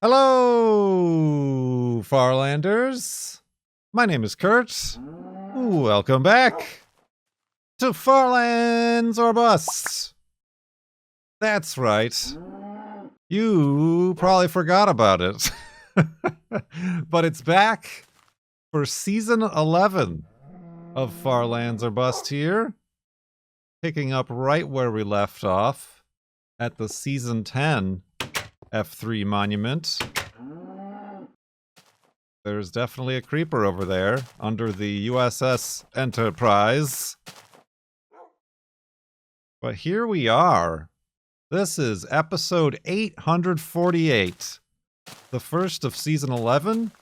Hello, Farlanders. My name is Kurt. Welcome back to Farlands or Bust. That's right. You probably forgot about it. But it's back for Season 11 of Farlands or Bust here. Picking up right where we left off at the Season 10 F3 monument. There's definitely a creeper over there under the USS Enterprise. But here we are. This is episode 848, the first of season 11,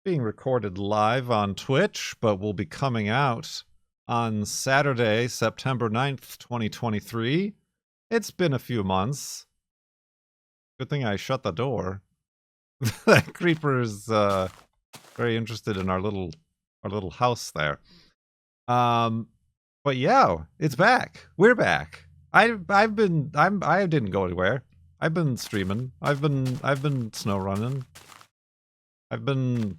being recorded live on Twitch, but will be coming out on Saturday, September 9th, 2023. It's been a few months. Good thing I shut the door. That creeper is very interested in our little house there. But yeah, it's back. We're back. I didn't go anywhere. I've been streaming. I've been snow running. I've been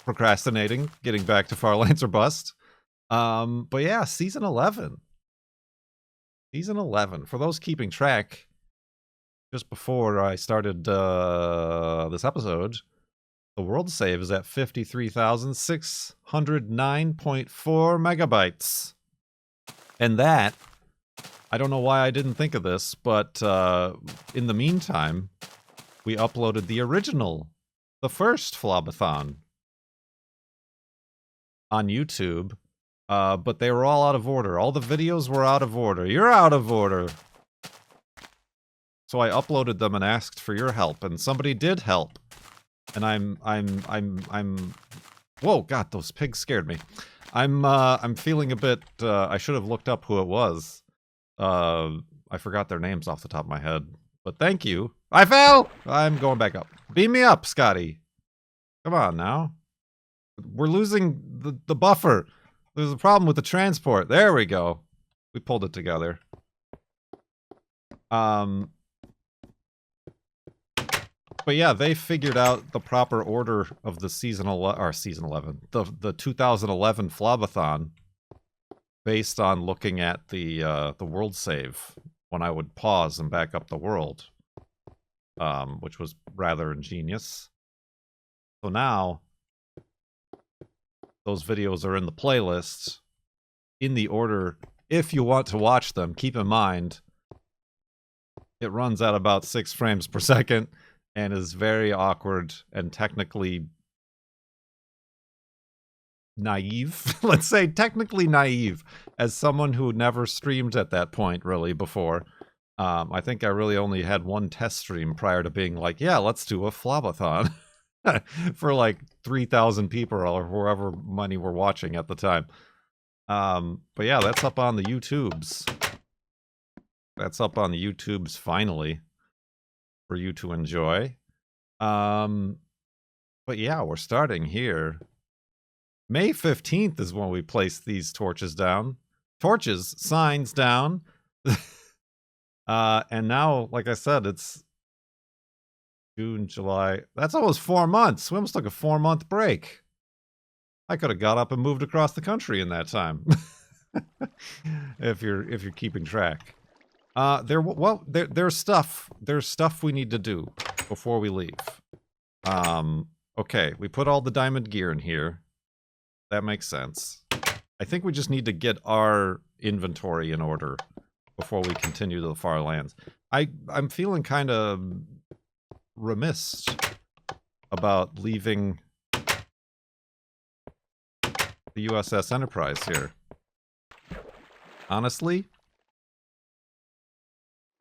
procrastinating getting back to Farlands or Bust. But yeah, season 11. Season 11. For those keeping track, just before I started this episode, the world save is at 53,609.4 megabytes. And that, I don't know why I didn't think of this, but in the meantime, we uploaded the original, the first Flobathon on YouTube, but they were all out of order. All the videos were out of order. You're out of order. So I uploaded them and asked for your help, and somebody did help. And I'm whoa, God, those pigs scared me. I'm feeling a bit, I should have looked up who it was. I forgot their names off the top of my head, but thank you. I fell! I'm going back up. Beam me up, Scotty. Come on now. We're losing the buffer. There's a problem with the transport. There we go. We pulled it together. But yeah, they figured out the proper order of the season 11, the 2011 Flobathon, based on looking at the world save when I would pause and back up the world, which was rather ingenious. So now those videos are in the playlist in the order. If you want to watch them, keep in mind it runs at about 6 frames per second. And is very awkward and technically naive. Let's say technically naive, as someone who never streamed at that point really before. I think I really only had one test stream prior to being like, yeah, let's do a Flobathon for like 3,000 people or whoever many were watching at the time. But yeah, that's up on the YouTubes. That's up on the YouTubes finally, for you to enjoy. But yeah, we're starting here. May 15th is when we place these torches down. Signs down. And now, like I said, it's June, July. That's almost 4 months. We almost took a 4-month break. I could have got up and moved across the country in that time. if you're keeping track. There's stuff we need to do before we leave. Okay, we put all the diamond gear in here. That makes sense. I think we just need to get our inventory in order before we continue to the far lands. I'm feeling kind of remiss about leaving the USS Enterprise here. Honestly,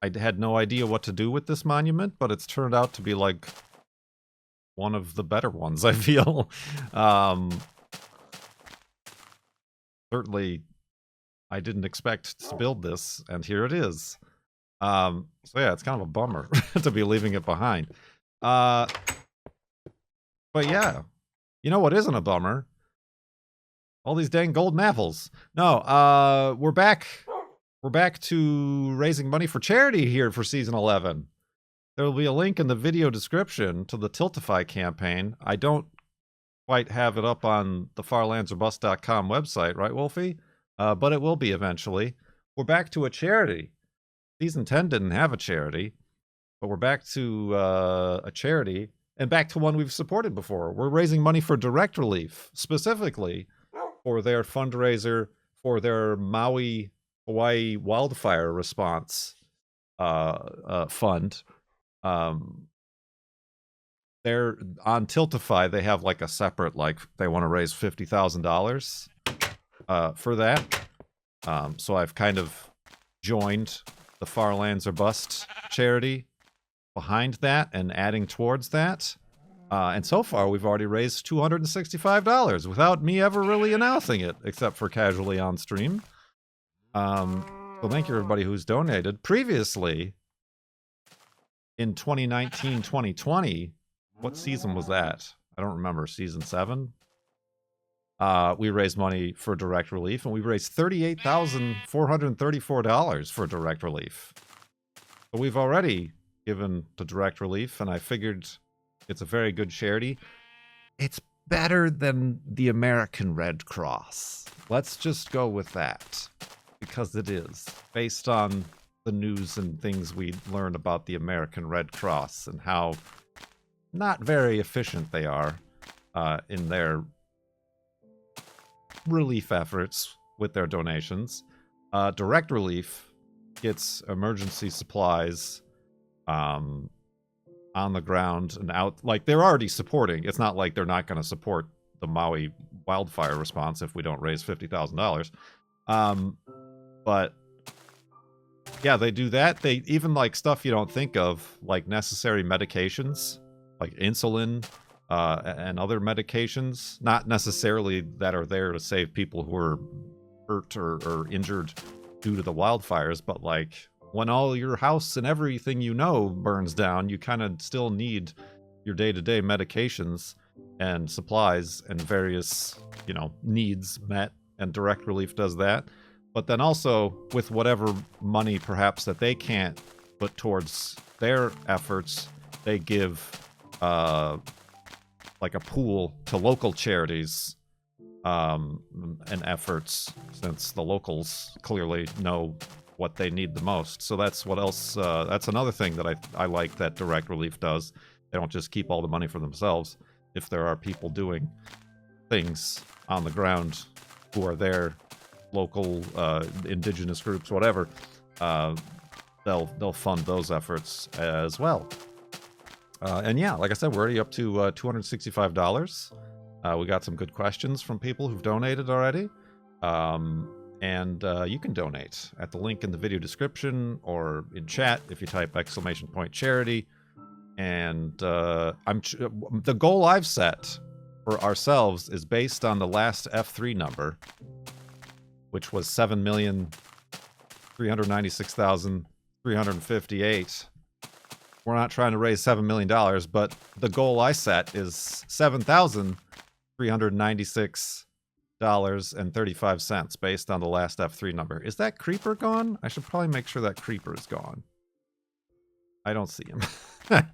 I had no idea what to do with this monument, but it's turned out to be like one of the better ones, I feel. Certainly, I didn't expect to build this, and here it is. So yeah, it's kind of a bummer to be leaving it behind. But yeah, you know what isn't a bummer? All these dang golden apples. No, we're back We're back to raising money for charity here for Season 11. There will be a link in the video description to the Tiltify campaign. I don't quite have it up on the farlandsorbust.com website, right, Wolfie? But it will be eventually. We're back to a charity. Season 10 didn't have a charity, but we're back to a charity, and back to one we've supported before. We're raising money for Direct Relief, specifically for their fundraiser for their Maui, Hawaii wildfire response fund. They're on Tiltify. They have like a separate, like they want to raise $50,000 for that. So I've kind of joined the Farlands or Bust charity behind that and adding towards that. And so far, we've already raised $265 without me ever really announcing it, except for casually on stream. So thank you, everybody who's donated. Previously, in 2019-2020, what season was that? I don't remember. Season 7? We raised money for Direct Relief, and we raised $38,434 for Direct Relief. So we've already given to Direct Relief, and I figured it's a very good charity. It's better than the American Red Cross. Let's just go with that, because it is, based on the news and things we learned about the American Red Cross and how not very efficient they are in their relief efforts with their donations. Direct Relief gets emergency supplies on the ground and out. Like, they're already supporting. It's not like they're not going to support the Maui wildfire response if we don't raise $50,000. But yeah, they do that. They even like stuff you don't think of, like necessary medications, like insulin and other medications, not necessarily that are there to save people who are hurt or injured due to the wildfires, but like when all your house and everything you know burns down, you kind of still need your day-to-day medications and supplies and various, you know, needs met, and Direct Relief does that. But then also with whatever money perhaps that they can't put towards their efforts, they give like a pool to local charities and efforts, since the locals clearly know what they need the most. So that's what else, that's another thing that I like that Direct Relief does. They don't just keep all the money for themselves. If there are people doing things on the ground who are there, local indigenous groups, whatever, they'll fund those efforts as well. And yeah, like I said, we're already up to $265. We got some good questions from people who've donated already. And you can donate at the link in the video description or in chat if you type !charity. And the goal I've set for ourselves is based on the last F3 number, which was 7,396,358. We're not trying to raise $7 million, but the goal I set is $7,396.35 based on the last F3 number. Is that creeper gone? I should probably make sure that creeper is gone. I don't see him. But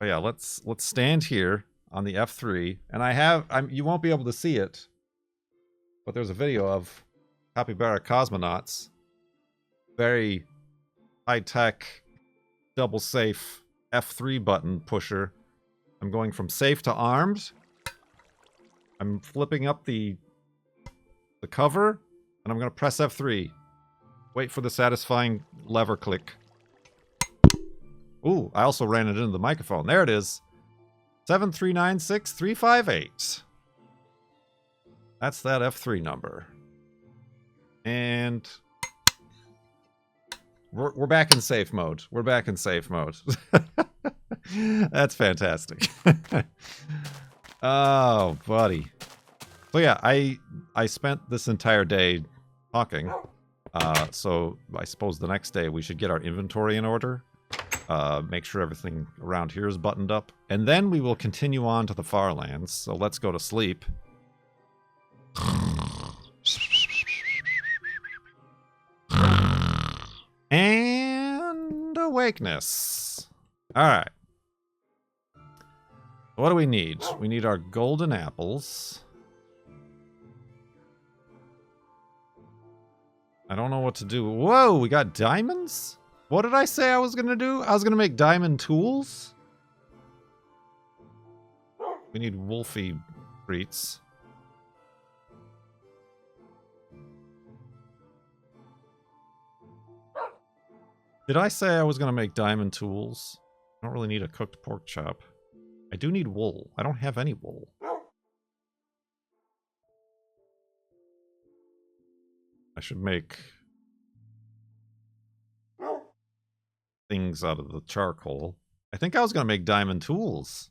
yeah, let's stand here on the F3, and you won't be able to see it, but there's a video of capybara cosmonauts, very high-tech, double-safe F3 button pusher. I'm going from safe to armed. I'm flipping up the cover, and I'm going to press F3. Wait for the satisfying lever click. Ooh, I also ran it into the microphone. There it is. 7396358. That's that F3 number. And we're back in safe mode. We're back in safe mode. That's fantastic. Oh, buddy. So yeah, I spent this entire day talking. So I suppose the next day we should get our inventory in order. Make sure everything around here is buttoned up. And then we will continue on to the Farlands. So let's go to sleep. And awakeness. Alright. What do we need? We need our golden apples. I don't know what to do. Whoa, we got diamonds? What did I say I was going to do? I was going to make diamond tools? We need wolfie treats. Did I say I was going to make diamond tools? I don't really need a cooked pork chop. I do need wool. I don't have any wool. I should make things out of the charcoal. I think I was going to make diamond tools.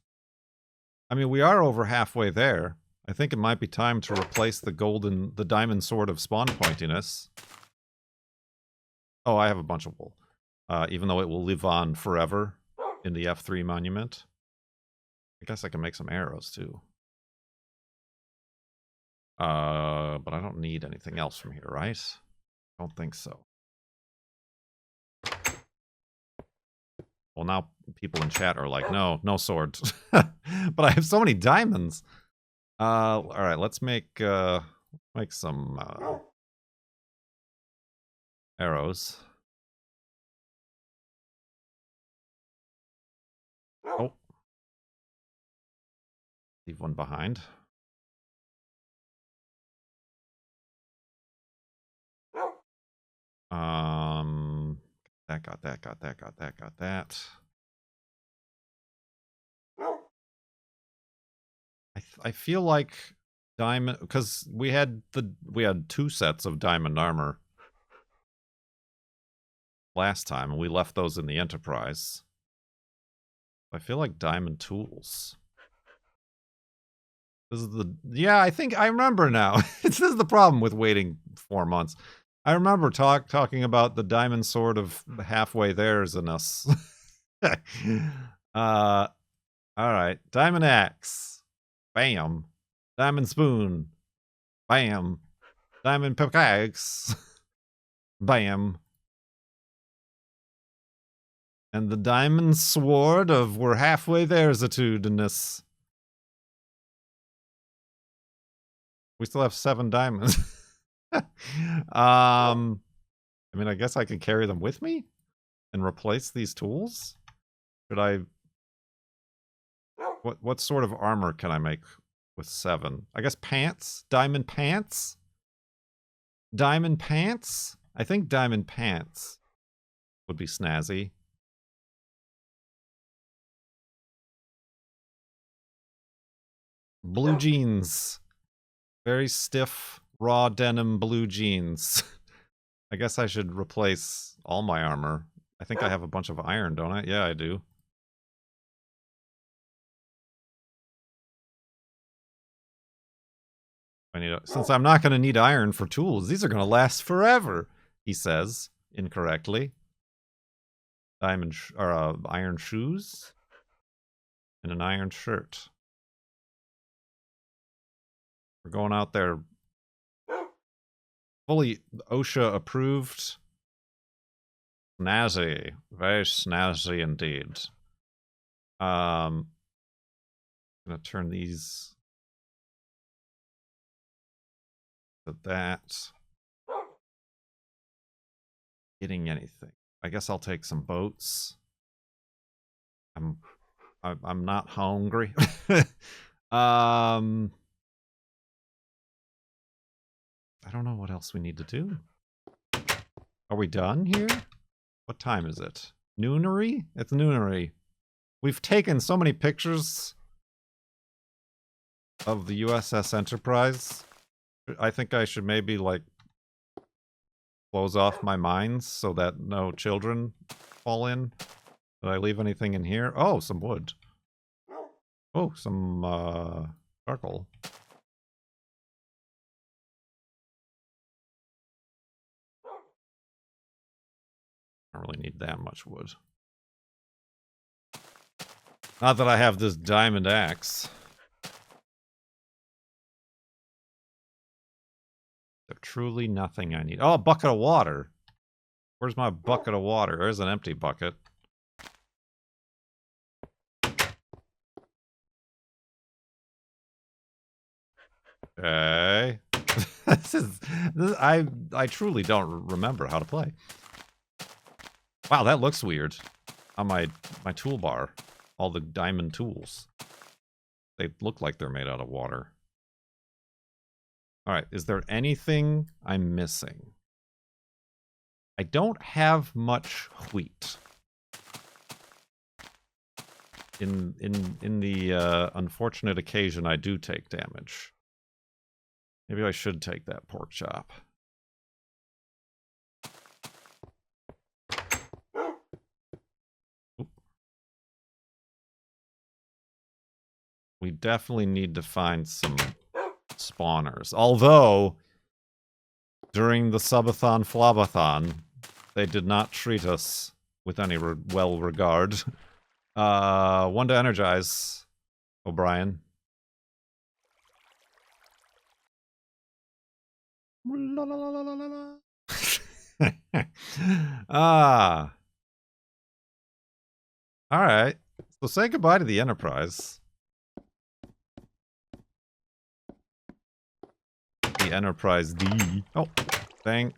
I mean, we are over halfway there. I think it might be time to replace the diamond sword of spawn pointiness. Oh, I have a bunch of wool. Even though it will live on forever in the F3 monument. I guess I can make some arrows, too. But I don't need anything else from here, right? I don't think so. Well, now people in chat are like, no sword. But I have so many diamonds. Alright, let's make some arrows. Oh. Leave one behind. Got that. I feel like diamond, because we had 2 sets of diamond armor last time, and we left those in the Enterprise. I feel like diamond tools. This is yeah, I think I remember now. This is the problem with waiting 4 months. I remember talking about the diamond sword of halfway there's in us. All right, diamond axe, bam. Diamond spoon, bam. Diamond pickaxe, bam. And the diamond sword of we're halfway there's-itude-ness. We still have 7 diamonds. I mean, I guess I can carry them with me and replace these tools. Should I? What sort of armor can I make with 7? I guess pants, diamond pants. Diamond pants. I think diamond pants would be snazzy. Blue jeans. Very stiff, raw denim blue jeans. I guess I should replace all my armor. I think I have a bunch of iron, don't I? Yeah, I do. Since I'm not going to need iron for tools, these are going to last forever, he says, incorrectly. Iron shoes and an iron shirt. We're going out there fully OSHA approved. Snazzy. Very snazzy indeed. I'm gonna turn these to that. Getting anything. I guess I'll take some boats. I'm not hungry. I don't know what else we need to do. Are we done here? What time is it? Noonery? It's noonery. We've taken so many pictures of the USS Enterprise. I think I should maybe, like, close off my mines so that no children fall in. Did I leave anything in here? Oh, some wood. Oh, some, charcoal. I don't really need that much wood. Not that I have this diamond axe. There's truly nothing I need. Oh, a bucket of water. Where's my bucket of water? There's an empty bucket. Okay. I truly don't remember how to play. Wow, that looks weird on my toolbar. All the diamond tools. They look like they're made out of water. Alright, is there anything I'm missing? I don't have much wheat. In the unfortunate occasion I do take damage. Maybe I should take that pork chop. Oop. We definitely need to find some spawners. Although, during the subathon flobathon, they did not treat us with any well regard. One to energize, O'Brien. La, la, la, la, la, la. Ah. Alright. So say goodbye to the Enterprise. The Enterprise D. Oh, dang.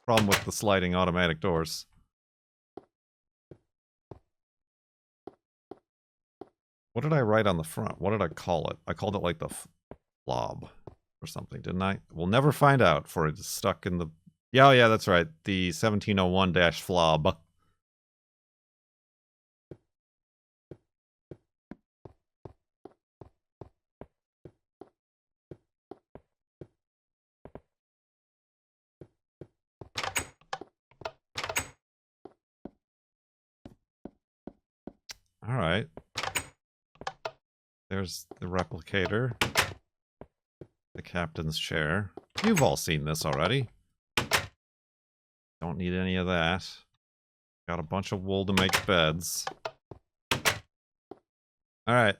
Problem with the sliding automatic doors. What did I write on the front? What did I call it? I called it like the flob or something, didn't I? We'll never find out, for it's stuck in the... Yeah, oh yeah, that's right. The 1701-flob. Alright. There's the replicator. The captain's chair. You've all seen this already. Don't need any of that. Got a bunch of wool to make beds. Alright.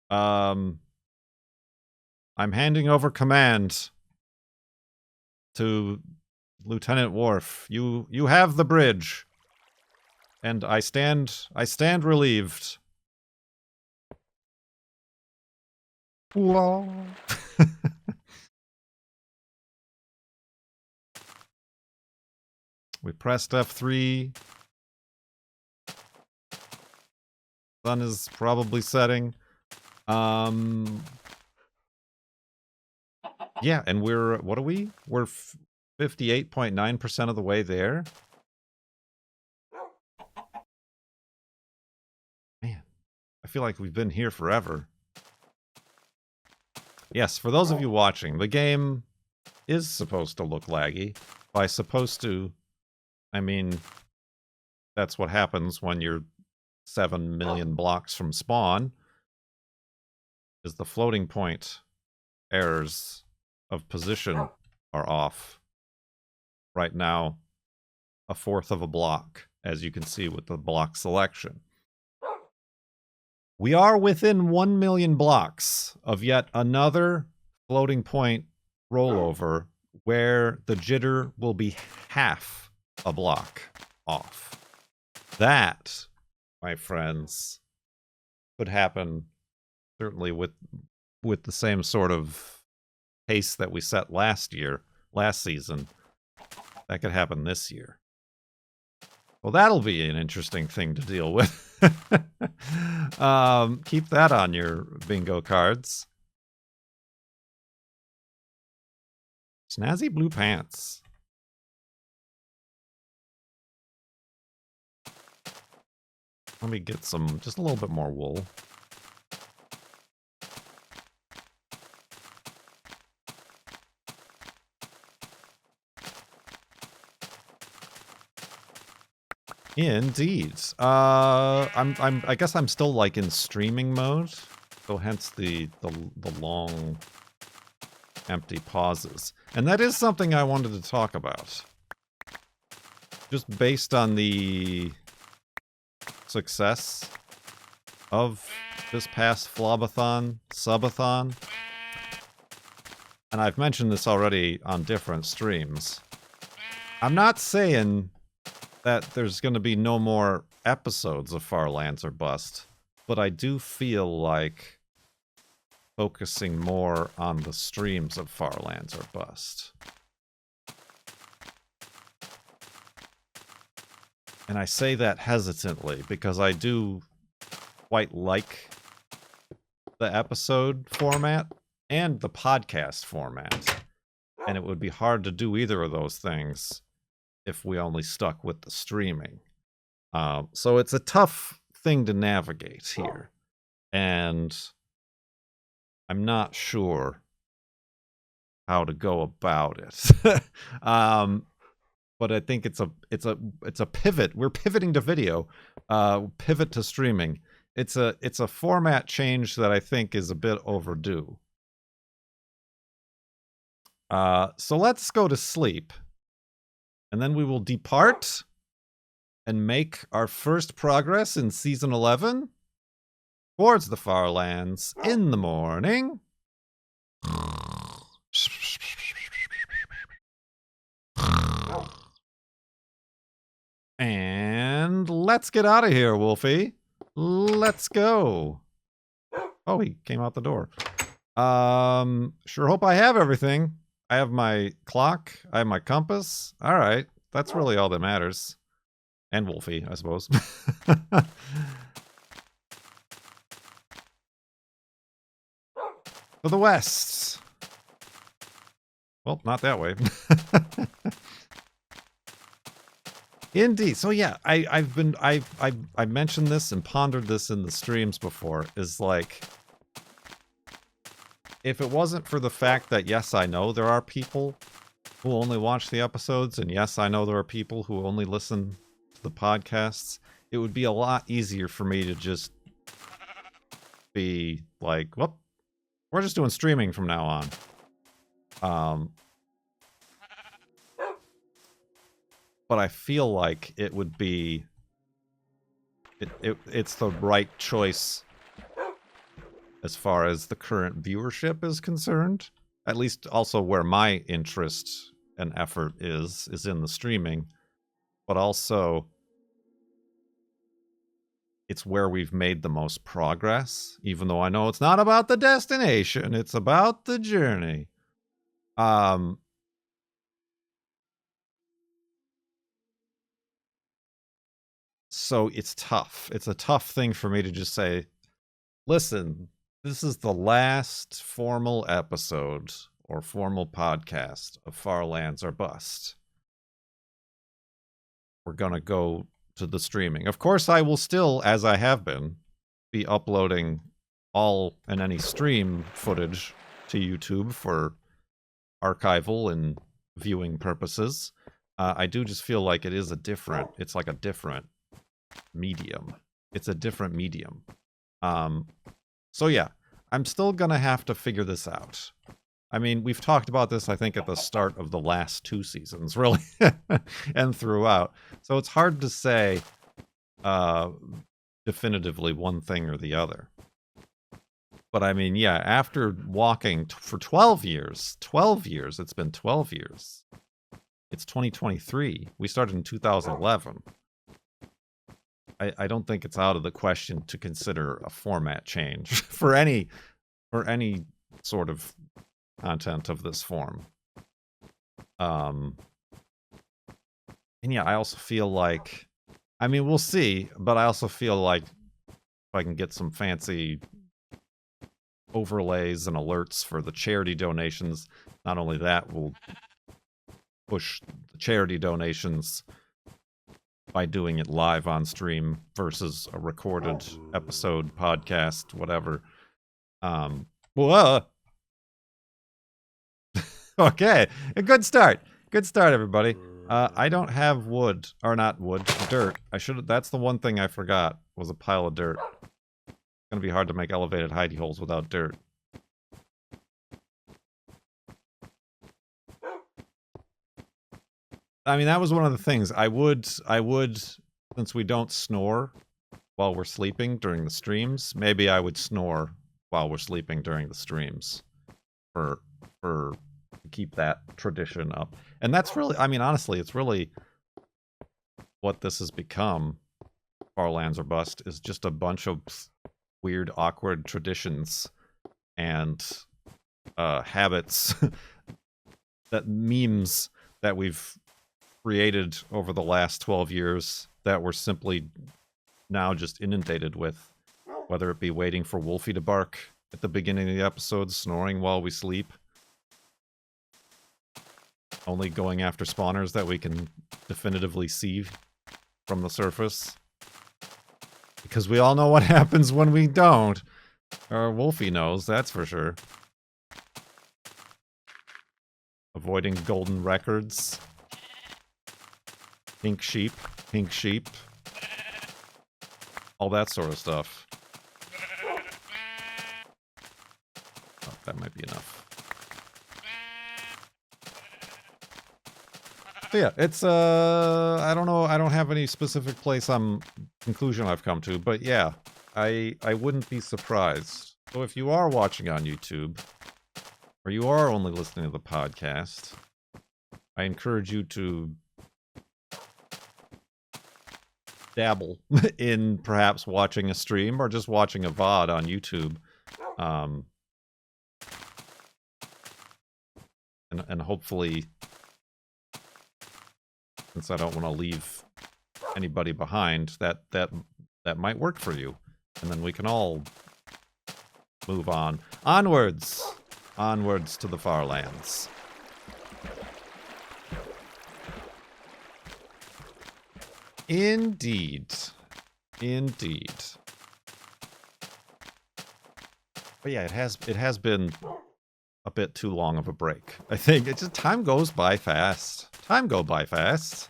I'm handing over command to Lieutenant Worf. You have the bridge. And I stand relieved. Whoa. We pressed F3. Sun is probably setting. Yeah, and we're, what are we? We're 58.9% of the way there. Man, I feel like we've been here forever. Yes, for those of you watching, the game is supposed to look laggy. By supposed to, I mean, that's what happens when you're 7 million blocks from spawn, is the floating point errors of position are off. Right now, 1/4 of a block, as you can see with the block selection. We are within 1 million blocks of yet another floating point rollover where the jitter will be half a block off. That, my friends, could happen certainly with the same sort of pace that we set last season. That could happen this year. Well, that'll be an interesting thing to deal with. Keep that on your bingo cards. Snazzy blue pants. Let me get some, just a little bit more wool. Indeed. I guess I'm still like in streaming mode, so hence the long empty pauses. And that is something I wanted to talk about. Just based on the success of this past flobathon, subathon. And I've mentioned this already on different streams. I'm not saying that there's going to be no more episodes of Farlands or Bust, but I do feel like focusing more on the streams of Farlands or Bust. And I say that hesitantly because I do quite like the episode format and the podcast format. And it would be hard to do either of those things if we only stuck with the streaming. So it's a tough thing to navigate here. And I'm not sure how to go about it. But I think it's a pivot. We're pivoting to video, pivot to streaming. It's a format change that I think is a bit overdue. So let's go to sleep, and then we will depart and make our first progress in season 11 towards the Farlands in the morning. And let's get out of here, Wolfie. Let's go. Oh, he came out the door. Sure hope I have everything. I have my clock. I have my compass. All right. That's really all that matters. And Wolfie, I suppose. To the west. Well, not that way. Indeed. So yeah, I mentioned this and pondered this in the streams before, is like, if it wasn't for the fact that, yes, I know there are people who only watch the episodes, and yes, I know there are people who only listen to the podcasts, it would be a lot easier for me to just be like, well, we're just doing streaming from now on. But I feel like it would be... It's the right choice as far as the current viewership is concerned. At least also where my interest and effort is in the streaming. But also, it's where we've made the most progress. Even though I know it's not about the destination, it's about the journey. So it's tough. It's a tough thing for me to just say, listen, this is the last formal episode or formal podcast of Farlands or Bust. We're going to go to the streaming. Of course, I will still, as I have been, be uploading all and any stream footage to YouTube for archival and viewing purposes. I do just feel like it is it's like a different medium. It's a different medium. So yeah, I'm still gonna have to figure this out. I mean, we've talked about this, I think, at the start of the last 2 seasons, really, and throughout. So it's hard to say definitively one thing or the other. But I mean, yeah, after walking for 12 years, it's been 12 years. It's 2023. We started in 2011. I don't think it's out of the question to consider a format change for any sort of content of this form. And yeah, I also feel like, I mean, we'll see, but I also feel like if I can get some fancy overlays and alerts for the charity donations, not only that, we'll push the charity donations by doing it live on stream versus a recorded episode, podcast, whatever. Whoa. Okay, a good start. Good start, everybody. I don't have wood, or not wood, dirt. That's the one thing I forgot, was a pile of dirt. It's gonna be hard to make elevated hidey holes without dirt. I mean, that was one of the things. I would, since we don't snore while we're sleeping during the streams, maybe I would snore while we're sleeping during the streams for keep that tradition up. And that's really, I mean, honestly, it's really what this has become. Farlands or Bust is just a bunch of weird, awkward traditions and habits, that memes that we've created over the last 12 years that we're simply now just inundated with, whether it be waiting for Wolfie to bark at the beginning of the episode, snoring while we sleep, only going after spawners that we can definitively see from the surface. Because we all know what happens when we don't. Or Wolfie knows, that's for sure. Avoiding golden records. Pink sheep. All that sort of stuff. Oh, that might be enough. So yeah, it's, I don't know, I don't have any specific conclusion I've come to, but yeah, I wouldn't be surprised. So if you are watching on YouTube, or you are only listening to the podcast, I encourage you to dabble in perhaps watching a stream or just watching a VOD on YouTube. And hopefully, since I don't want to leave anybody behind, that might work for you. And then we can all move on. Onwards! Onwards to the Farlands. Indeed. Indeed. But yeah, it has been a bit too long of a break. I think it's just time goes by fast. Time go by fast.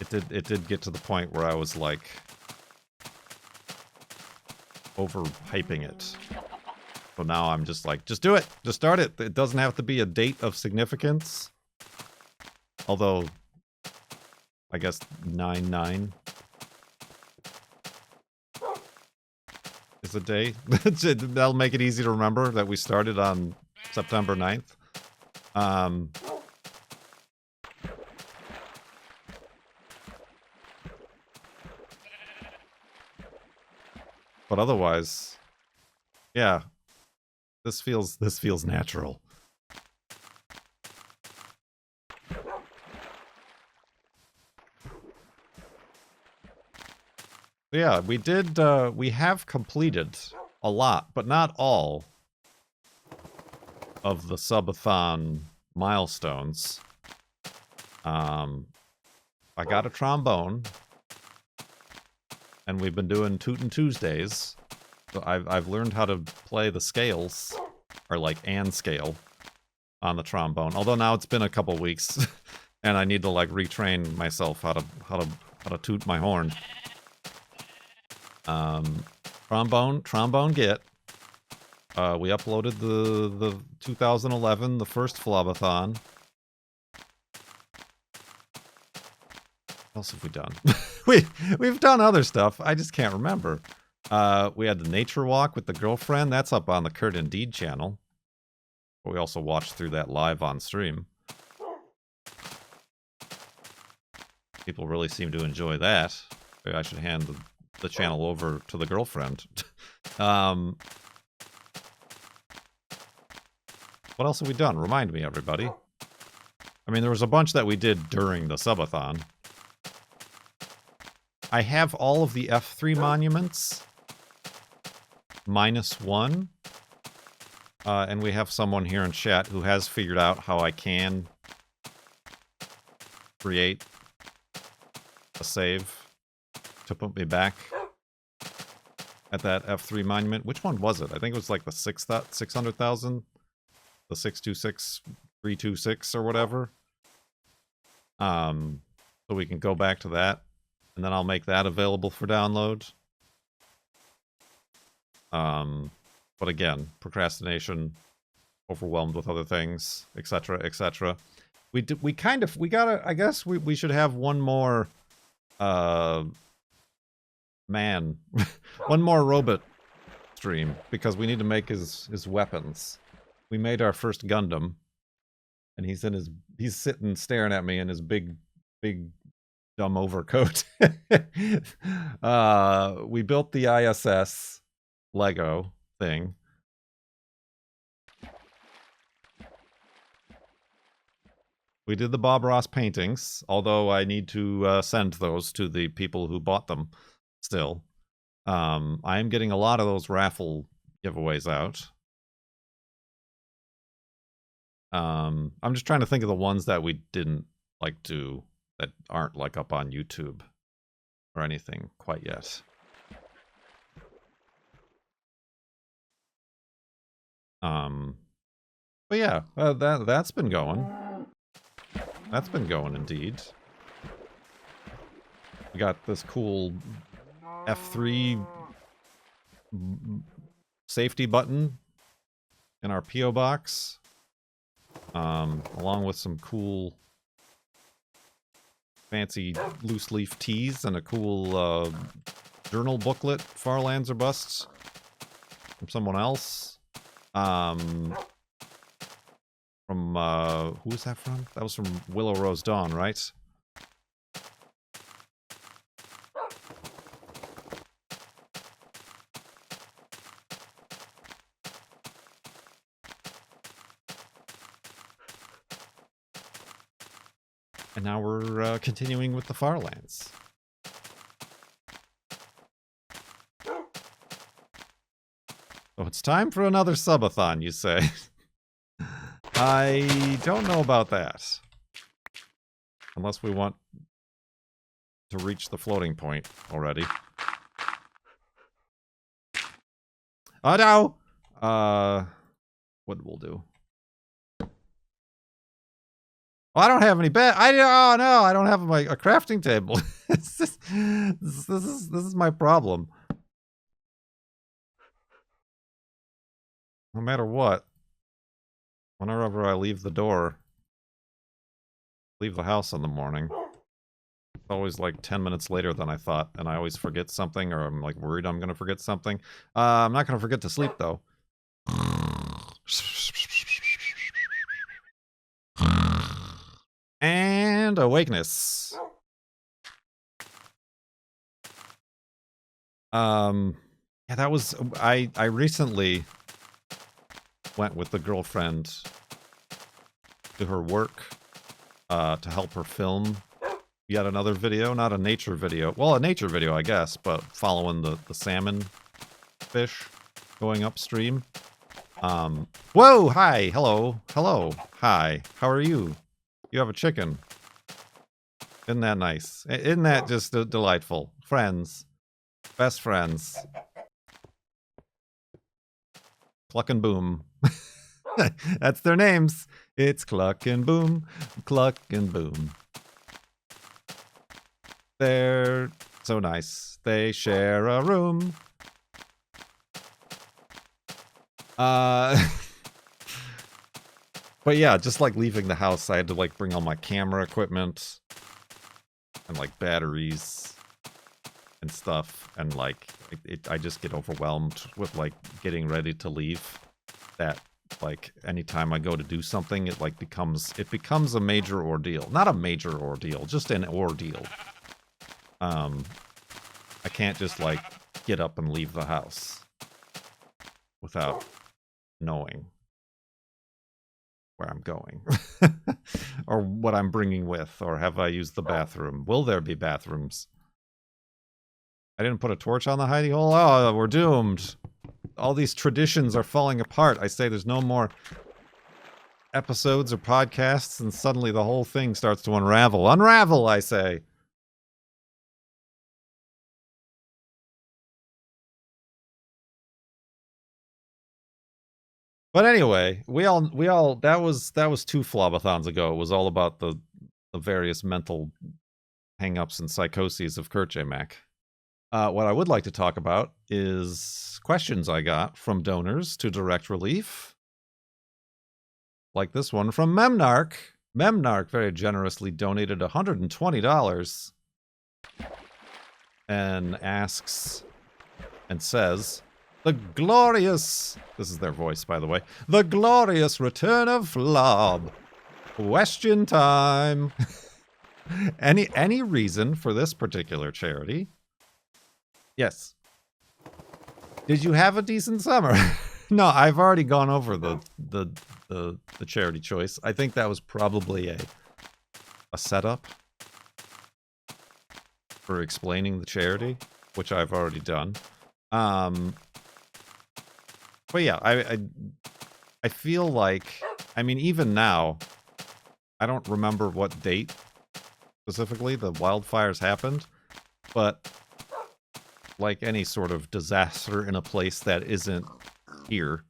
It did get to the point where I was like overhyping it. So now I'm just like, just do it. Just start it. It doesn't have to be a date of significance. Although, I guess 9/9 is a day. That'll make it easy to remember that we started on September 9th. But otherwise, yeah, this feels natural. Yeah, we have completed a lot, but not all of the subathon milestones. I got a trombone, and we've been doing Tootin' Tuesdays. So I've learned how to play the scales, or like and scale, on the trombone. Although now it's been a couple weeks, and I need to like retrain myself how to toot my horn. Trombone get. We uploaded the 2011, the first Flobathon. What else have we done? We've done other stuff. I just can't remember. We had the nature walk with the girlfriend. That's up on the Kurt Indeed channel. But we also watched through that live on stream. People really seem to enjoy that. Maybe I should hand the channel over to the girlfriend. What else have we done? Remind me, everybody. I mean, there was a bunch that we did during the subathon. I have all of the F3 monuments. -1. And we have someone here in chat who has figured out how I can create a save to put me back at that F3 monument. Which one was it? I think it was like the 600,000? The 626,326 or whatever. So we can go back to that, and then I'll make that available for download. But again, procrastination, overwhelmed with other things, etc., etc. I guess we should have one more one more robot stream because we need to make his weapons. We made our first Gundam, and he's sitting staring at me in his big dumb overcoat. We built the ISS Lego thing. We did the Bob Ross paintings, although I need to send those to the people who bought them still. I am getting a lot of those raffle giveaways out. I'm just trying to think of the ones that we didn't like do that aren't like up on YouTube or anything quite yet. But yeah, that's been going. That's been going indeed. We got this cool F3 safety button in our P.O. box, along with some cool fancy loose leaf teas and a cool journal booklet, Farlands or Busts, from someone else. From, who was that from? That was from Willow Rose Dawn, right? And now we're continuing with the Farlands. So it's time for another subathon, you say? I don't know about that. Unless we want to reach the floating point already. Oh no! What we'll do. Oh, I don't have any bed. Oh no, I don't have a crafting table. It's just, this is my problem. No matter what. Whenever I leave the house in the morning, it's always like 10 minutes later than I thought, and I always forget something, or I'm like worried I'm gonna forget something. I'm not gonna forget to sleep though. And awakeness. Yeah, that was I recently went with the girlfriend to her work to help her film yet another video, not a nature video. Well, a nature video, I guess, but following the salmon fish going upstream. Whoa, hi, hello, hi, how are you? You have a chicken. Isn't that nice? Isn't that just delightful? Friends. Best friends. Cluck and Boom. That's their names. It's Cluck and Boom. Cluck and Boom. They're so nice. They share a room. But yeah, just like leaving the house, I had to like bring all my camera equipment and like batteries and stuff, and like I just get overwhelmed with like getting ready to leave. That like anytime I go to do something, it like becomes a major ordeal. Not a major ordeal, just an ordeal. I can't just like get up and leave the house without knowing where I'm going or what I'm bringing with, or have I used the bathroom? Will there be bathrooms? I didn't put a torch on the hidey hole. Oh, we're doomed. All these traditions are falling apart. I say there's no more episodes or podcasts, and suddenly the whole thing starts to unravel. Unravel, I say. But anyway, that was 2 Flobathons ago. It was all about the various mental hang-ups and psychoses of Kurt J. Mac. What I would like to talk about is questions I got from donors to Direct Relief. Like this one from Memnarch. Memnarch very generously donated $120 and asks and says, The glorious... This is their voice, by the way. The glorious return of Flob. Question time. Any reason for this particular charity? Yes. Did you have a decent summer? No, I've already gone over the charity choice. I think that was probably a setup for explaining the charity, which I've already done. But yeah, I feel like, I mean, even now, I don't remember what date specifically the wildfires happened, but like any sort of disaster in a place that isn't here,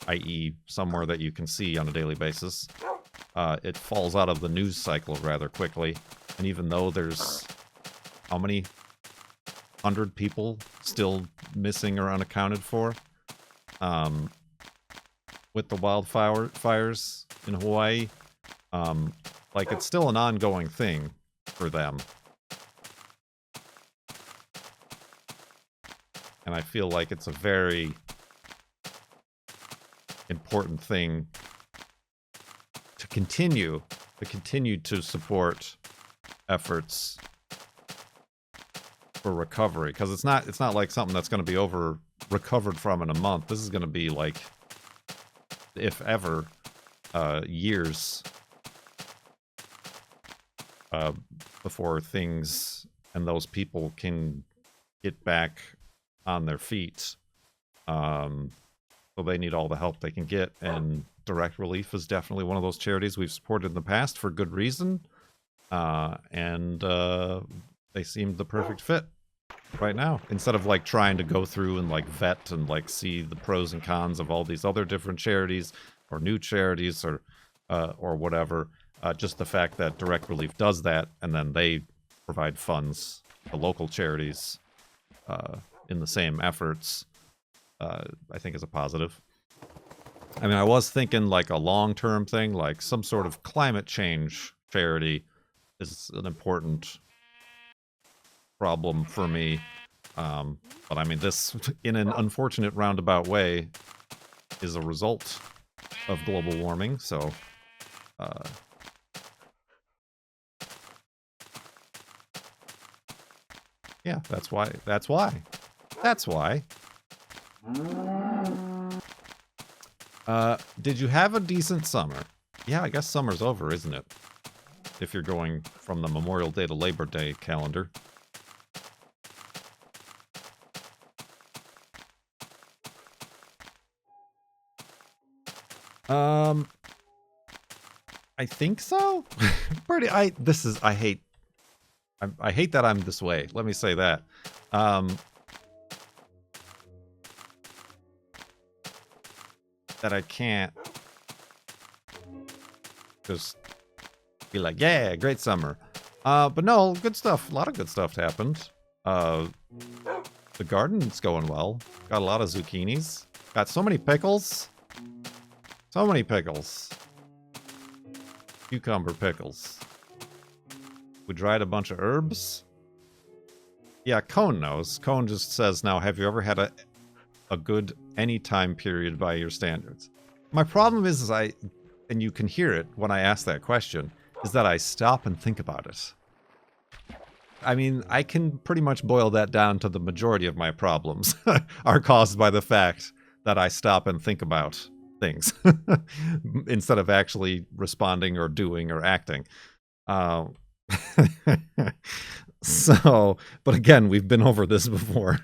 i.e. somewhere that you can see on a daily basis, it falls out of the news cycle rather quickly. And even though there's how many 100 people still missing or unaccounted for, with the wildfires in Hawaii, like it's still an ongoing thing for them. And I feel like it's a very important thing to continue to support efforts for recovery, because it's not like something that's going to be recovered from in a month. This is going to be like, if ever, years before things and those people can get back on their feet. So they need all the help they can get, and Direct Relief is definitely one of those charities we've supported in the past for good reason. And they seemed the perfect fit right now. Instead of like trying to go through and like vet and like see the pros and cons of all these other different charities or new charities or whatever, just the fact that Direct Relief does that, and then they provide funds to local charities in the same efforts, I think is a positive. I mean, I was thinking like a long-term thing, like some sort of climate change charity is an important problem for me. But I mean, this, in an unfortunate roundabout way, is a result of global warming, so... yeah, that's why. That's why. Did you have a decent summer? Yeah, I guess summer's over, isn't it? If you're going from the Memorial Day to Labor Day calendar. I think so. I hate that I'm this way. Let me say that. That I can't just be like, yeah, great summer. But no, good stuff. A lot of good stuff happened. The garden's going well. Got a lot of zucchinis. Got so many pickles. So many pickles. Cucumber pickles. We dried a bunch of herbs. Yeah, Cone knows. Cone just says now, have you ever had a good any time period by your standards? My problem is and you can hear it when I ask that question, is that I stop and think about it. I mean, I can pretty much boil that down to the majority of my problems are caused by the fact that I stop and think about things instead of actually responding or doing or acting. So, but again, we've been over this before.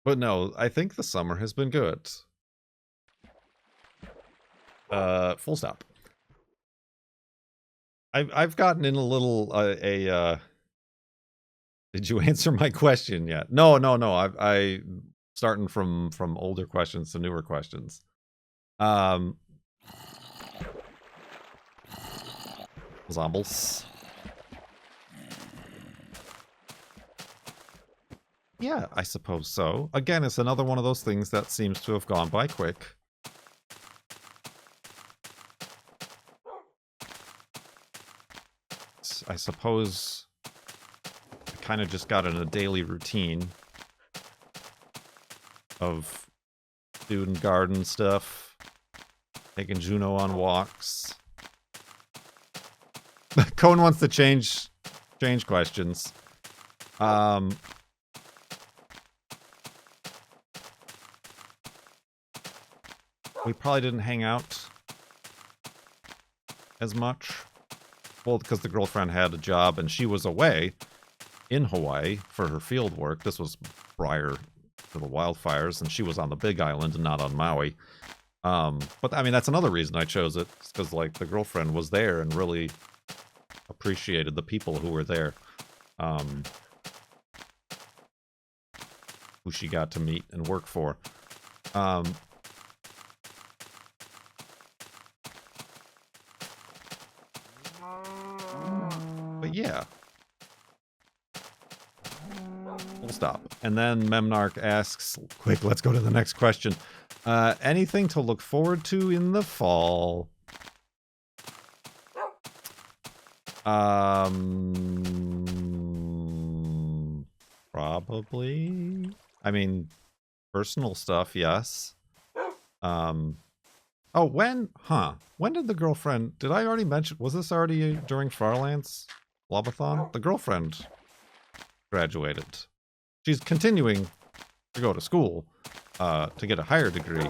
But no, I think the summer has been good. Full stop. I've gotten in a little did you answer my question yet? No. I starting from older questions to newer questions. Zombies. Yeah, I suppose so. Again, it's another one of those things that seems to have gone by quick. I suppose I kind of just got in a daily routine of doing garden stuff, taking Juno on walks. Cone wants to change questions. We probably didn't hang out as much. Well, because the girlfriend had a job and she was away in Hawaii for her field work. This was prior to the wildfires, and she was on the Big Island and not on Maui. But I mean, that's another reason I chose it, because like the girlfriend was there and really appreciated the people who were there, who she got to meet and work for. But yeah. We'll stop. And then Memnarch asks, quick, let's go to the next question. Anything to look forward to in the fall? Probably. I mean, personal stuff, yes. Oh, when? Huh. When did the girlfriend... Did I already mention... Was this already during Farlands? Lobathon? The girlfriend graduated. She's continuing to go to school to get a higher degree.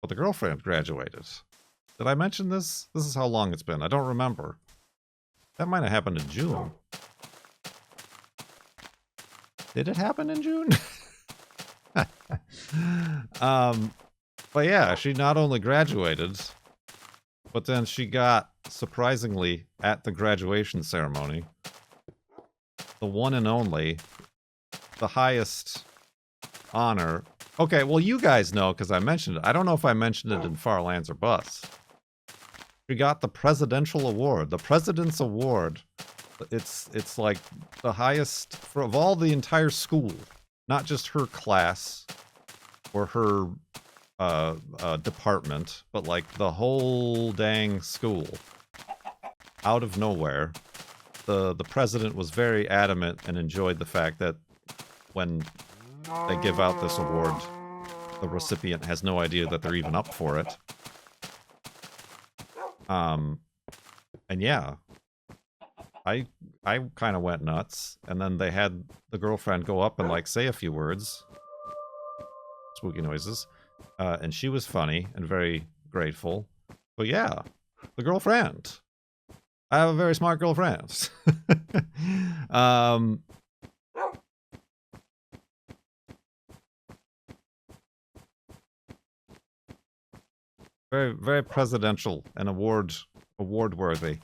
But the girlfriend graduated. Did I mention this? This is how long it's been. I don't remember. That might have happened in June. Did it happen in June? But yeah, she not only graduated, but then she got, surprisingly, at the graduation ceremony, the one and only, the highest honor. Okay, well, you guys know, because I mentioned it. I don't know if I mentioned it in Farlands or Bus. She got the Presidential Award. The President's Award. It's like the highest of all the entire school. Not just her class or her department, but like the whole dang school. Out of nowhere. The president was very adamant and enjoyed the fact that when they give out this award, the recipient has no idea that they're even up for it. And yeah, I kind of went nuts, and then they had the girlfriend go up and like say a few words, spooky noises, and she was funny and very grateful. But yeah, the girlfriend. I have a very smart girlfriend. Very, very presidential and award worthy.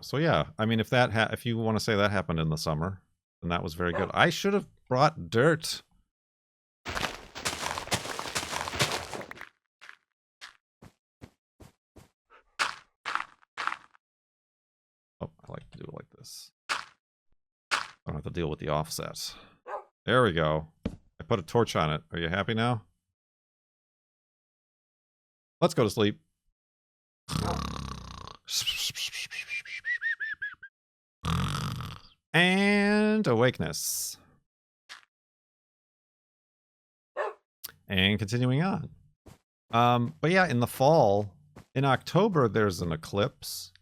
So yeah, I mean, if you want to say that happened in the summer, then that was very good. I should have brought dirt. Oh, I like to do it like this. I don't have to deal with the offset. There we go. I put a torch on it. Are you happy now? Let's go to sleep. And awakeness. And continuing on. But yeah, in the fall, in October, there's an eclipse.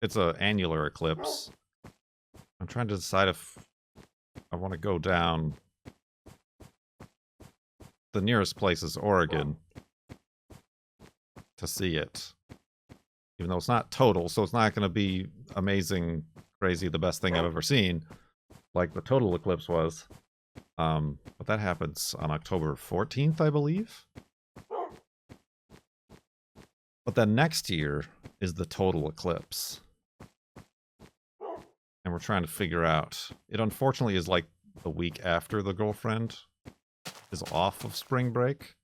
It's an annular eclipse. I'm trying to decide if I want to go down. The nearest place is Oregon to see it. Even though it's not total, so it's not going to be amazing, crazy, the best thing I've ever seen, like the total eclipse was. But that happens on October 14th, I believe. But then next year is the total eclipse. And we're trying to figure out. It unfortunately is like the week after the girlfriend is off of spring break.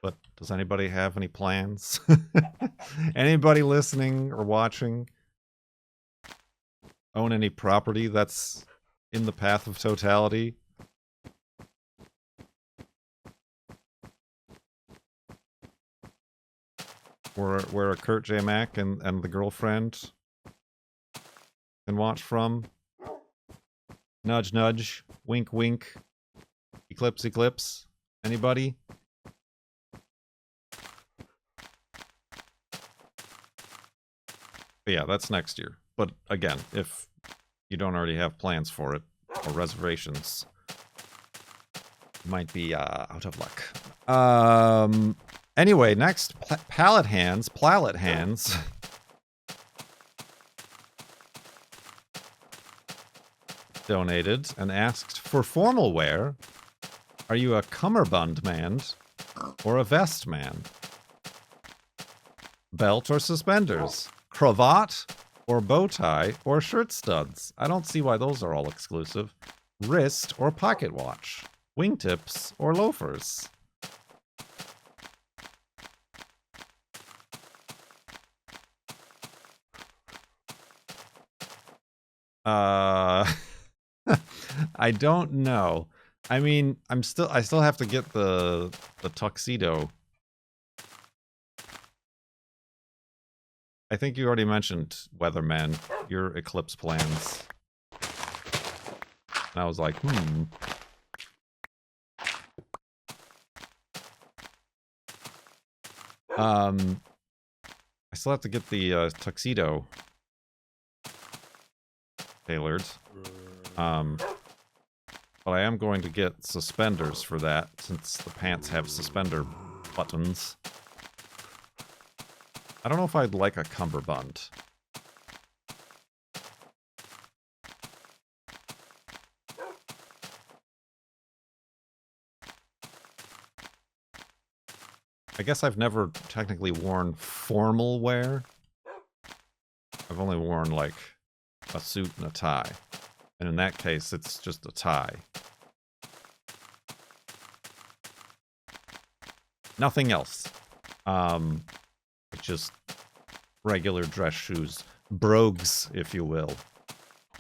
But does anybody have any plans? Anybody listening or watching own any property that's in the path of totality? where a Kurt J. Mac and the girlfriend can watch from. Nudge, nudge. Wink, wink. Eclipse, eclipse. Anybody? But yeah, that's next year. But again, if you don't already have plans for it or reservations, you might be out of luck. Anyway, next, pallet hands, donated and asked, for formal wear, are you a cummerbund man or a vest man? Belt or suspenders? Cravat or bow tie or shirt studs? I don't see why those are all exclusive. Wrist or pocket watch? Wingtips or loafers? I don't know. I mean, I still have to get the tuxedo. I think you already mentioned, Weatherman, your eclipse plans. And I was like, I still have to get the tuxedo tailored. But I am going to get suspenders for that, since the pants have suspender buttons. I don't know if I'd like a cummerbund. I guess I've never technically worn formal wear. I've only worn, like, a suit and a tie. And in that case, it's just a tie. Nothing else. Just regular dress shoes. Brogues, if you will.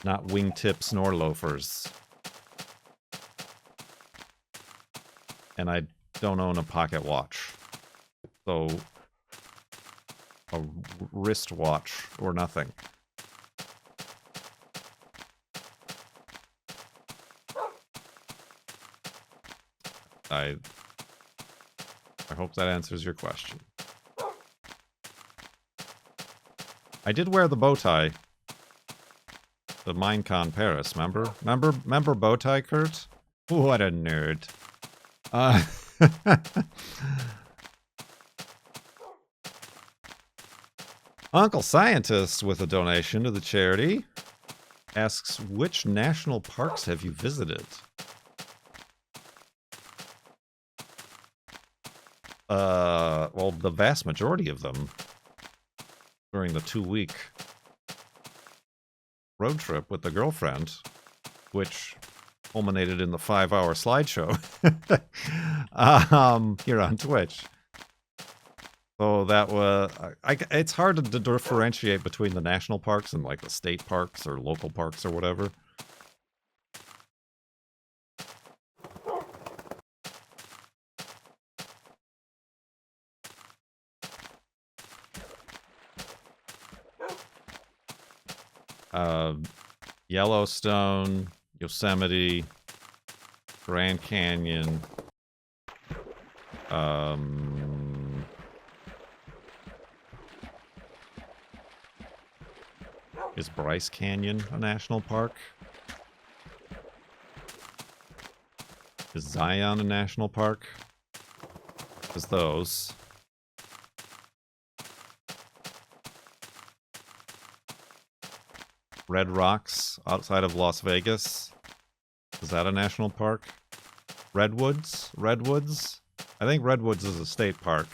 Not wingtips nor loafers. And I don't own a pocket watch. So, a wristwatch or nothing. I hope that answers your question. I did wear the bow tie. The Minecon Paris, remember? Remember bow tie, Kurt? What a nerd. Uncle Scientist, with a donation to the charity, asks, which national parks have you visited? Well, the vast majority of them during the 2-week road trip with the girlfriend, which culminated in the 5-hour slideshow here on Twitch. So that was, it's hard to differentiate between the national parks and like the state parks or local parks or whatever. Yellowstone, Yosemite, Grand Canyon, is Bryce Canyon a national park? Is Zion a national park? Is those? Red Rocks outside of Las Vegas. Is that a national park? Redwoods? Redwoods? I think Redwoods is a state park.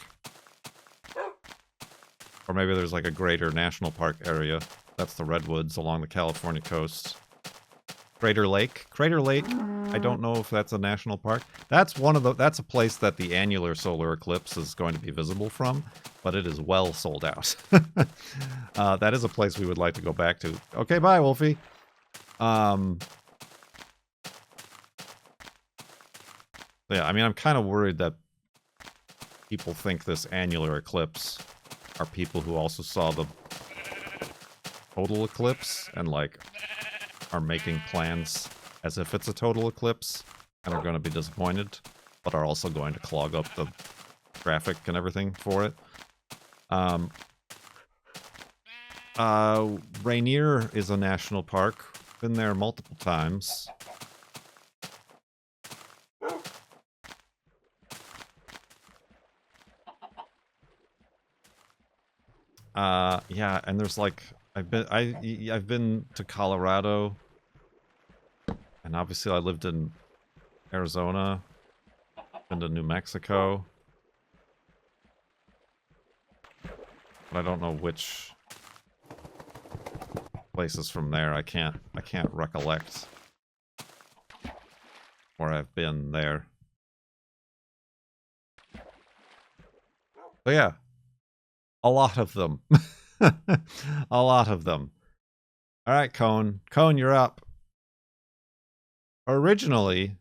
Or maybe there's like a greater national park area. That's the Redwoods along the California coast. Crater Lake? Crater Lake, I don't know if that's a national park. That's that's a place that the annular solar eclipse is going to be visible from, but it is well sold out. That is a place we would like to go back to. Okay, bye, Wolfie. Yeah, I mean, I'm kind of worried that people think this annular eclipse are people who also saw the total eclipse and like are making plans as if it's a total eclipse and are going to be disappointed, but are also going to clog up the traffic and everything for it. Rainier is a national park. Been there multiple times. Yeah, and there's like I've been to Colorado, and obviously I lived in Arizona. Been to New Mexico, but I don't know which places from there. I can't recollect where I've been there. But yeah, a lot of them. A lot of them. All right, Cone. Cone, you're up. Originally,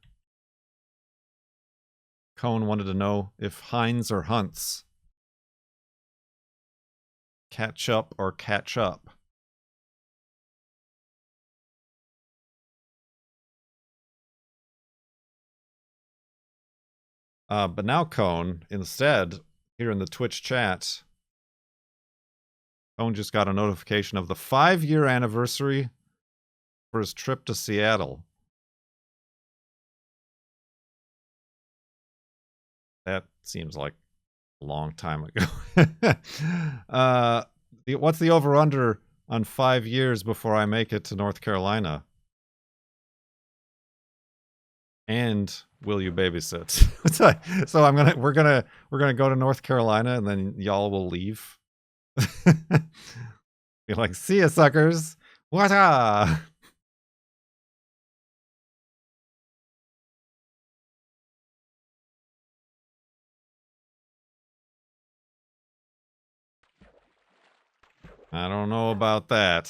Cone wanted to know if Heinz or Hunts. Catch up or catch up? But now Cone, instead, here in the Twitch chat, Cone just got a notification of the 5-year anniversary for his trip to Seattle. That seems like a long time ago. What's the over-under on 5 years before I make it to North Carolina? And will you babysit? So we're gonna go to North Carolina and then y'all will leave. Be like, see ya, suckers. What-a? I don't know about that.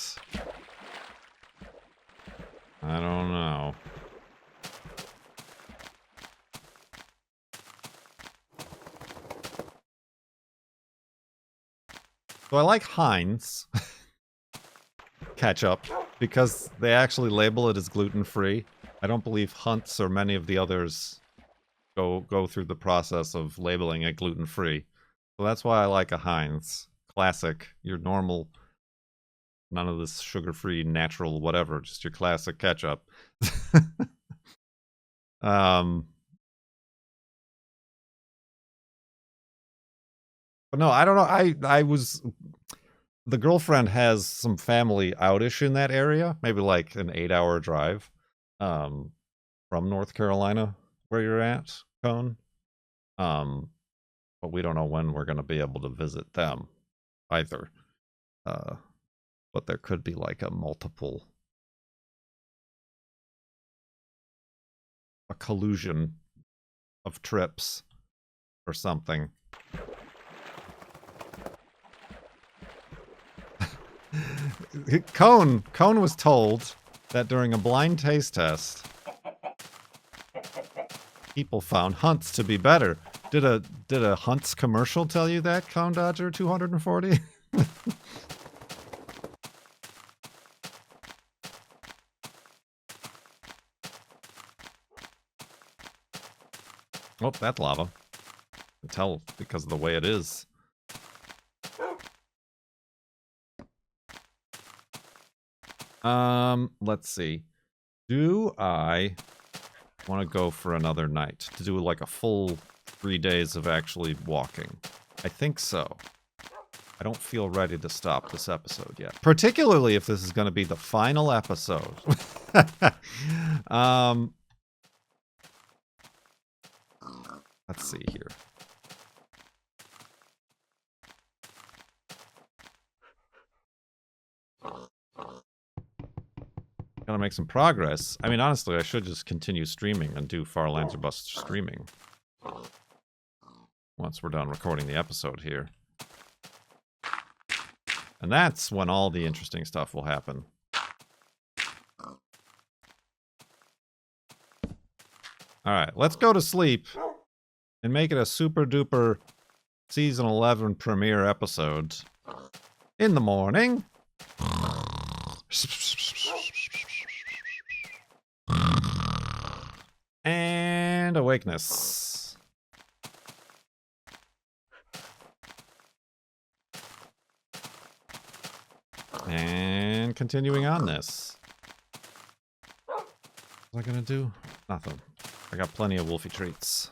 I don't know. So I like Heinz ketchup because they actually label it as gluten-free. I don't believe Hunt's or many of the others go through the process of labeling it gluten-free. So that's why I like a Heinz. Classic. Your normal, none of this sugar-free, natural, whatever. Just your classic ketchup. But no, I don't know. I was... The girlfriend has some family outish in that area. Maybe like an 8-hour drive from North Carolina, where you're at, Cone. But we don't know when we're going to be able to visit them either. But there could be like a collusion of trips or something. Cone was told that during a blind taste test, people found Hunts to be better. Did a Hunts commercial tell you that, Cone Dodger 240? Oh, that lava. I can tell because of the way it is. Let's see. Do I want to go for another night to do like a full 3 days of actually walking? I think so. I don't feel ready to stop this episode yet, particularly if this is going to be the final episode. Let's see here. Gotta make some progress. I mean, honestly, I should just continue streaming and do Farlands or Bust streaming once we're done recording the episode here. And that's when all the interesting stuff will happen. Alright, let's go to sleep and make it a super duper season 11 premiere episode in the morning. And awakeness. And continuing on this. What am I gonna do? Nothing. I got plenty of wolfy treats.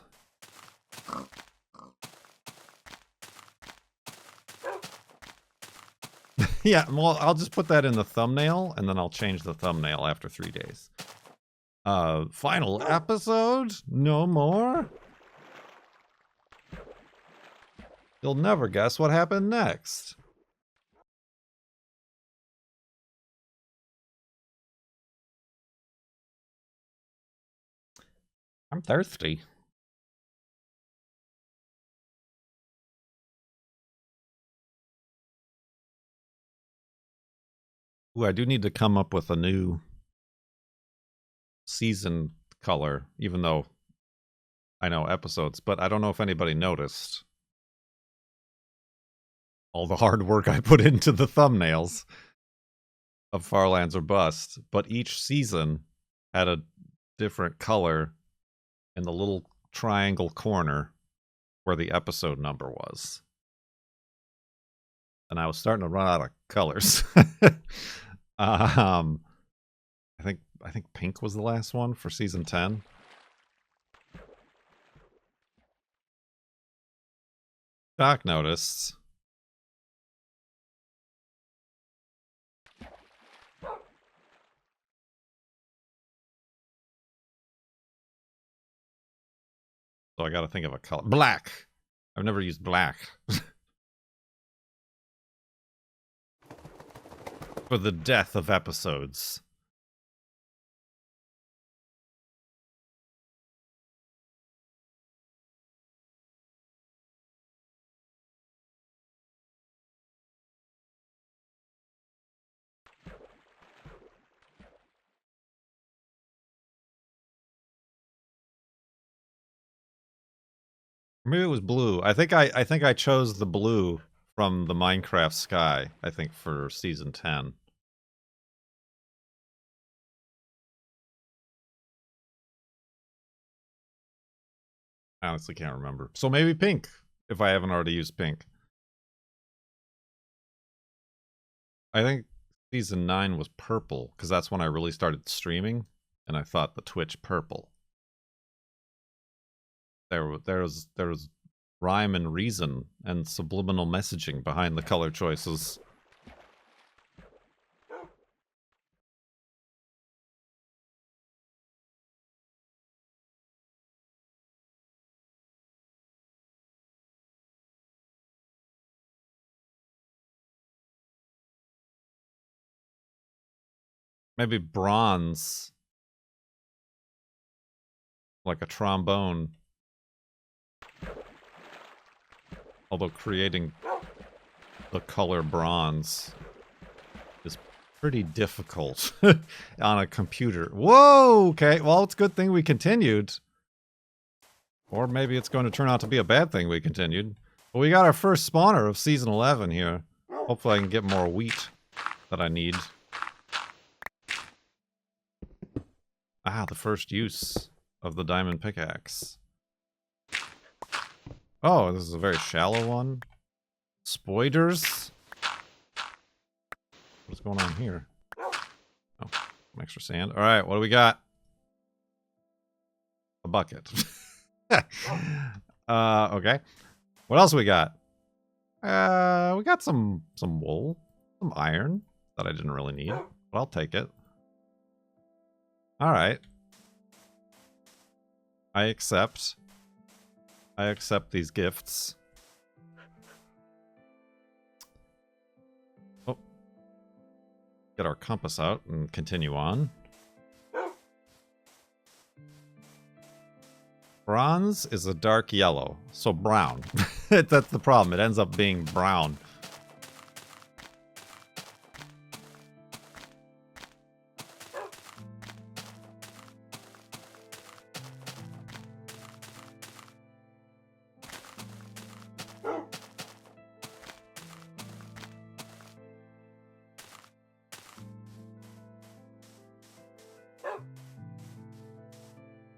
Yeah, well, I'll just put that in the thumbnail, and then I'll change the thumbnail after 3 days. Final episode? No more? You'll never guess what happened next. I'm thirsty. Ooh, I do need to come up with a new season color, even though I know episodes, but I don't know if anybody noticed all the hard work I put into the thumbnails of Farlands or Bust, but each season had a different color in the little triangle corner where the episode number was. And I was starting to run out of colors. I think pink was the last one for season 10. Doc noticed. So I gotta think of a color. Black! I've never used black. For the death of episodes. Maybe it was blue. I think I chose the blue from the Minecraft sky, I think, for season 10. I honestly can't remember. So maybe pink, if I haven't already used pink. I think season 9 was purple, because that's when I really started streaming, and I thought the Twitch purple. There was rhyme and reason and subliminal messaging behind the color choices. Maybe bronze. Like a trombone. Although creating the color bronze is pretty difficult on a computer. Whoa! Okay, well, it's a good thing we continued. Or maybe it's going to turn out to be a bad thing we continued. But we got our first spawner of season 11 here. Hopefully I can get more wheat that I need. Ah, the first use of the diamond pickaxe. Oh, this is a very shallow one. Spoiders. What's going on here? Oh, some extra sand. All right, what do we got? A bucket. Okay. What else we got? We got some wool, some iron that I didn't really need, but I'll take it. All right. I accept these gifts. Oh. Get our compass out and continue on. Bronze is a dark yellow, so brown. That's the problem. It ends up being brown.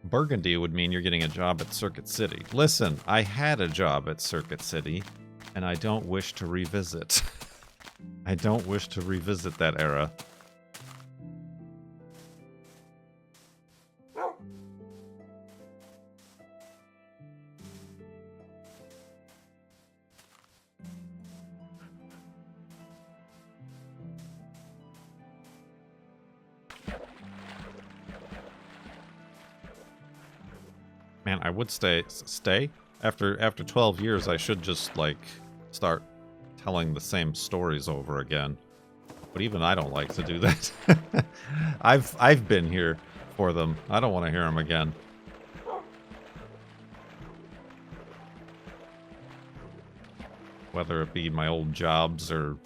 Burgundy would mean you're getting a job at Circuit City. Listen, I had a job at Circuit City, and I don't wish to revisit. I don't wish to revisit that era. Man, I would stay. After 12 years, I should just, like, start telling the same stories over again. But even I don't like to do that. I've been here for them. I don't want to hear them again. Whether it be my old jobs or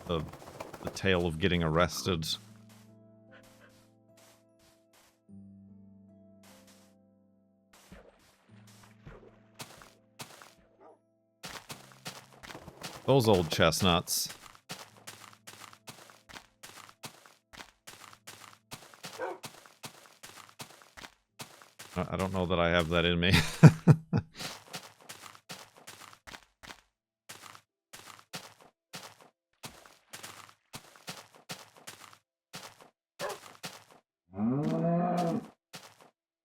the tale of getting arrested. Those old chestnuts. I don't know that I have that in me.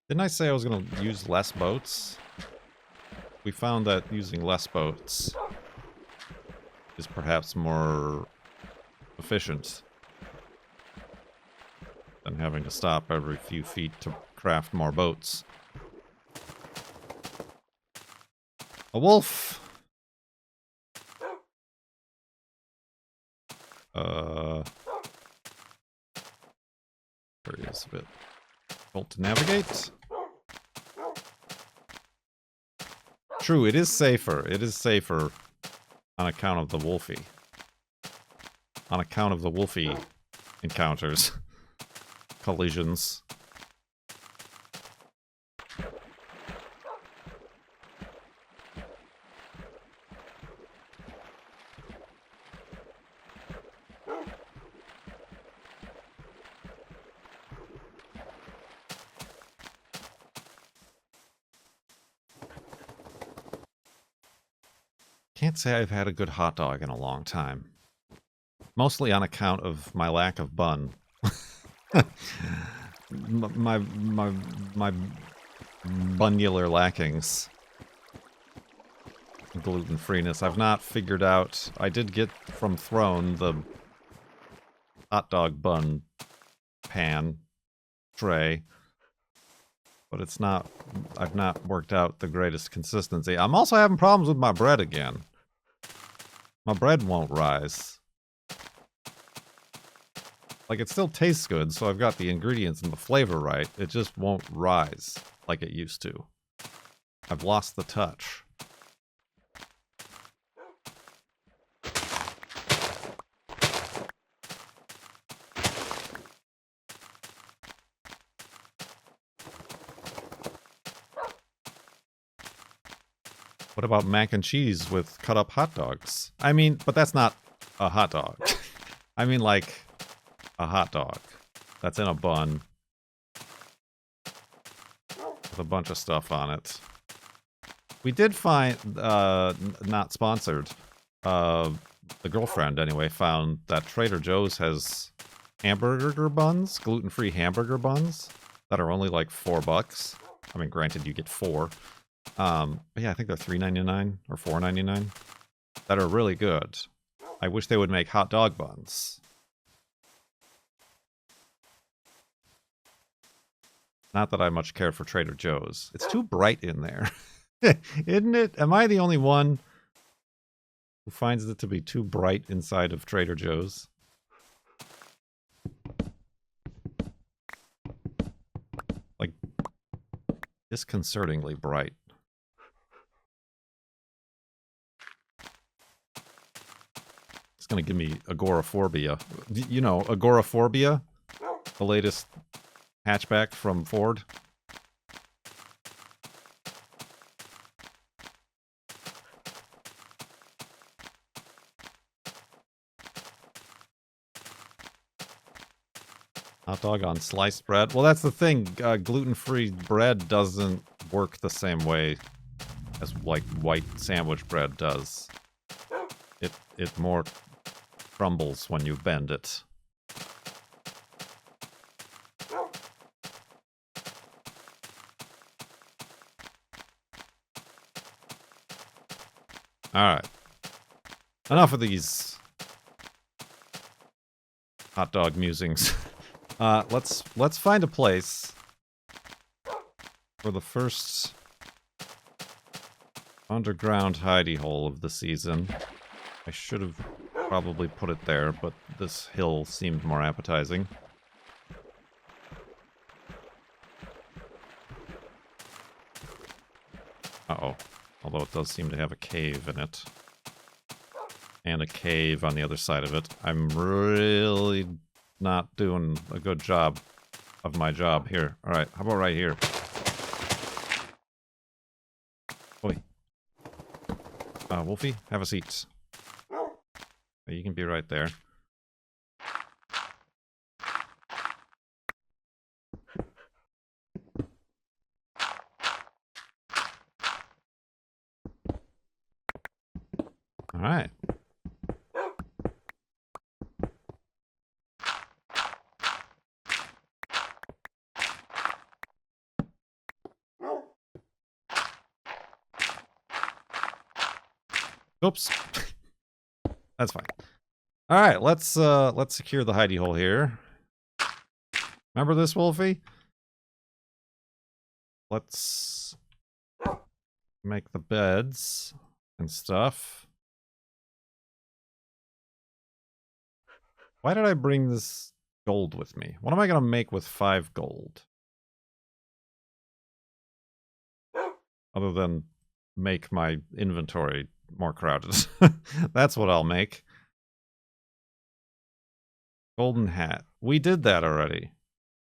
Didn't I say I was going to use less boats? We found that using less boats is perhaps more efficient than having to stop every few feet to craft more boats. A wolf! There he is a bit. Difficult to navigate. True, it is safer. It is safer on account of the wolfie. On account of the wolfie encounters. Collisions. Can't say I've had a good hot dog in a long time. Mostly on account of my lack of bun. my bunular lackings. Gluten-freeness. I've not figured out... I did get from Throne the hot dog bun pan tray. But it's not... I've not worked out the greatest consistency. I'm also having problems with my bread again. My bread won't rise. Like, it still tastes good, so I've got the ingredients and the flavor right. It just won't rise like it used to. I've lost the touch. What about mac and cheese with cut up hot dogs? I mean, but that's not a hot dog. I mean, like, a hot dog that's in a bun with a bunch of stuff on it. We did find, not sponsored, the girlfriend anyway, found that Trader Joe's has hamburger buns, gluten-free hamburger buns, that are only like $4. I mean, granted, you get 4. But yeah, I think they're $3.99 or $4.99. That are really good. I wish they would make hot dog buns. Not that I much care for Trader Joe's. It's too bright in there. Isn't it? Am I the only one who finds it to be too bright inside of Trader Joe's? Like, disconcertingly bright. It's gonna give me agoraphobia. You know, agoraphobia? The latest hatchback from Ford. Hot dog on sliced bread. Well, that's the thing. Gluten-free bread doesn't work the same way as like white sandwich bread does. It more crumbles when you bend it. Alright. Enough of these hot dog musings. Let's find a place for the first underground hidey hole of the season. I should have probably put it there, but this hill seemed more appetizing. Uh-oh. Although it does seem to have a cave in it. And a cave on the other side of it. I'm really not doing a good job of my job here. Alright, how about right here? Oi. Wolfie, have a seat. You can be right there. Alright. Oops. That's fine. Alright, let's secure the hidey hole here. Remember this, Wolfie? Let's make the beds and stuff. Why did I bring this gold with me? What am I gonna make with 5 gold? Other than make my inventory more crowded. That's what I'll make. Golden hat. We did that already.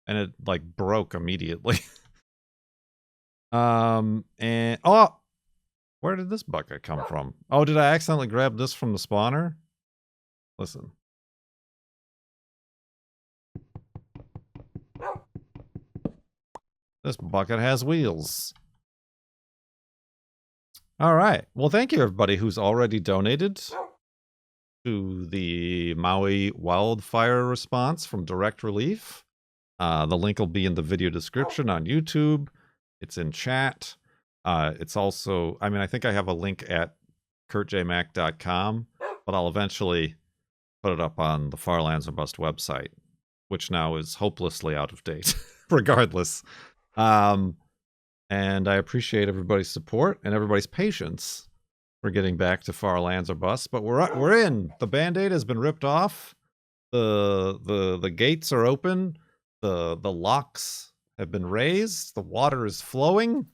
And it, like, broke immediately. And... Oh! Where did this bucket come from? Oh, did I accidentally grab this from the spawner? Listen. This bucket has wheels. Alright. Well, thank you, everybody who's already donated to the Maui wildfire response from Direct Relief. The link will be in the video description on YouTube. It's in chat. It's also, I mean, I think I have a link at kurtjmac.com, but I'll eventually put it up on the Farlands or Bust website, which now is hopelessly out of date, regardless. And I appreciate everybody's support and everybody's patience for getting back to Farlands or Bust. But we're in. The Band-Aid has been ripped off. The gates are open. The locks have been raised. The water is flowing.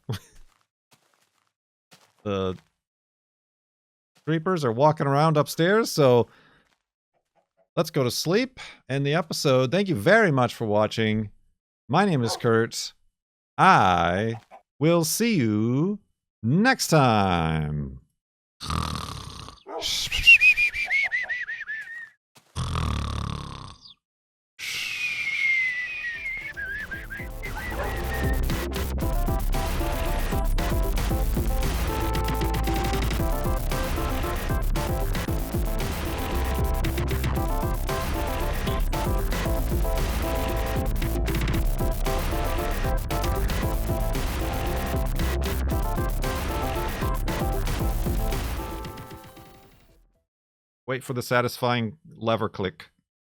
The creepers are walking around upstairs. So let's go to sleep. End the episode. Thank you very much for watching. My name is Kurt. I will see you next time. Wait for the satisfying lever click.